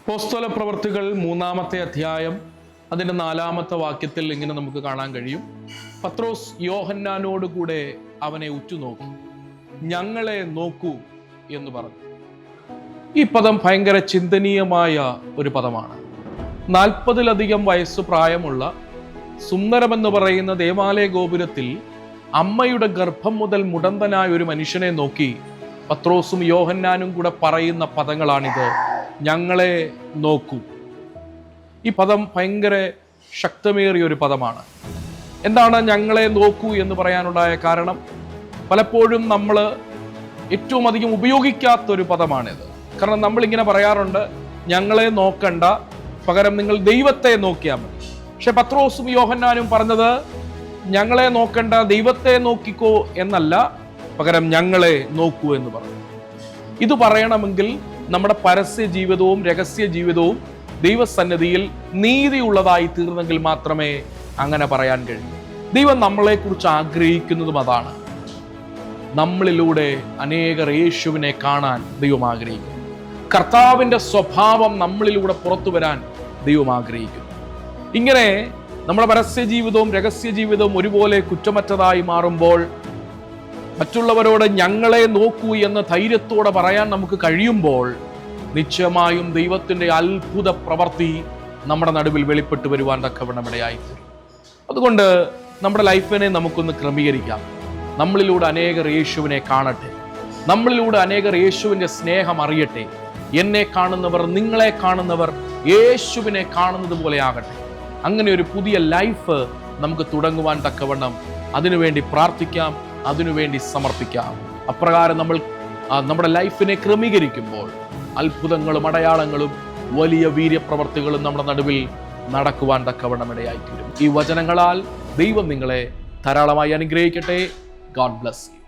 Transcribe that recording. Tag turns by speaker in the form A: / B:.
A: അപ്പോസ്തല പ്രവർത്തികൾ 3-ാമത്തെ അധ്യായം അതിൻ്റെ 4-ാമത്തെ വാക്യത്തിൽ ഇങ്ങനെ നമുക്ക് കാണാൻ കഴിയും. പത്രോസ് യോഹന്നാനോട് കൂടെ അവനെ ഉറ്റുനോക്കി, ഞങ്ങളെ നോക്കൂ എന്ന് പറഞ്ഞു. ഈ പദം ഭയങ്കര ചിന്തനീയമായ ഒരു പദമാണ്. 40-ലധികം വയസ്സ് പ്രായമുള്ള സുന്ദരമെന്ന് പറയുന്ന ദേവാലയ ഗോപുരത്തിൽ അമ്മയുടെ ഗർഭം മുതൽ മുടന്തനായ ഒരു മനുഷ്യനെ നോക്കി പത്രോസും യോഹന്നാനും കൂടെ പറയുന്ന പദങ്ങളാണിത്. ഞങ്ങളെ നോക്കൂ. ഈ പദം ഭയങ്കര ശക്തമേറിയ ഒരു പദമാണ്. എന്താണ് ഞങ്ങളെ നോക്കൂ എന്ന് പറയാനുണ്ടായ കാരണം? പലപ്പോഴും നമ്മൾ ഏറ്റവും അധികം ഉപയോഗിക്കാത്തൊരു പദമാണിത്. കാരണം നമ്മളിങ്ങനെ പറയാറുണ്ട്, ഞങ്ങളെ നോക്കണ്ട, പകരം നിങ്ങൾ ദൈവത്തെ നോക്കിയാൽ മതി. പക്ഷെ പത്രോസും യോഹന്നാനും പറഞ്ഞത് ഞങ്ങളെ നോക്കണ്ട, ദൈവത്തെ നോക്കിക്കോ എന്നല്ല, പകരം ഞങ്ങളെ നോക്കൂ എന്ന് പറഞ്ഞു. ഇത് പറയണമെങ്കിൽ നമ്മുടെ പരസ്യ ജീവിതവും രഹസ്യ ജീവിതവും ദൈവസന്നിധിയിൽ നീതിയുള്ളതായി തീർന്നെങ്കിൽ മാത്രമേ അങ്ങനെ പറയാൻ കഴിയൂ. ദൈവം നമ്മളെക്കുറിച്ച് ആഗ്രഹിക്കുന്നതും അതാണ്. നമ്മളിലൂടെ അനേകർ യേശുവിനെ കാണാൻ ദൈവം ആഗ്രഹിക്കുന്നു. കർത്താവിൻ്റെ സ്വഭാവം നമ്മളിലൂടെ പുറത്തു വരാൻ ദൈവം ആഗ്രഹിക്കുന്നു. ഇങ്ങനെ നമ്മുടെ പരസ്യ ജീവിതവും രഹസ്യ ജീവിതവും ഒരുപോലെ കുറ്റമറ്റതായി മാറുമ്പോൾ മറ്റുള്ളവരോട് ഞങ്ങളെ നോക്കൂ എന്ന് ധൈര്യത്തോടെ പറയാൻ നമുക്ക് കഴിയുമ്പോൾ നിശ്ചയമായും ദൈവത്തിൻ്റെ അത്ഭുത പ്രവൃത്തി നമ്മുടെ നടുവിൽ വെളിപ്പെട്ടു വരുവാൻ തക്കവണ്ണം ഇടയായിത്തീരും. അതുകൊണ്ട് നമ്മുടെ ലൈഫിനെ നമുക്കൊന്ന് ക്രമീകരിക്കാം. നമ്മളിലൂടെ അനേകർ യേശുവിനെ കാണട്ടെ, നമ്മളിലൂടെ അനേകർ യേശുവിൻ്റെ സ്നേഹം അറിയട്ടെ. എന്നെ കാണുന്നവർ, നിങ്ങളെ കാണുന്നവർ യേശുവിനെ കാണുന്നത് പോലെ ആകട്ടെ. അങ്ങനെ ഒരു പുതിയ ലൈഫ് നമുക്ക് തുടങ്ങുവാൻ തക്കവണ്ണം അതിനുവേണ്ടി പ്രാർത്ഥിക്കാം, അതിനുവേണ്ടി സമർപ്പിക്കാം. അപ്രകാരം നമ്മൾ നമ്മുടെ ലൈഫിനെ ക്രമീകരിക്കുമ്പോൾ അത്ഭുതങ്ങളും അടയാളങ്ങളും വലിയ വീര്യപ്രവർത്തികളും നമ്മുടെ നടുവിൽ നടക്കുവാൻ തക്കവണ്ണം ഇടയായിത്തീരും. ഈ വചനങ്ങളാൽ ദൈവം നിങ്ങളെ ധാരാളമായി അനുഗ്രഹിക്കട്ടെ. God bless you.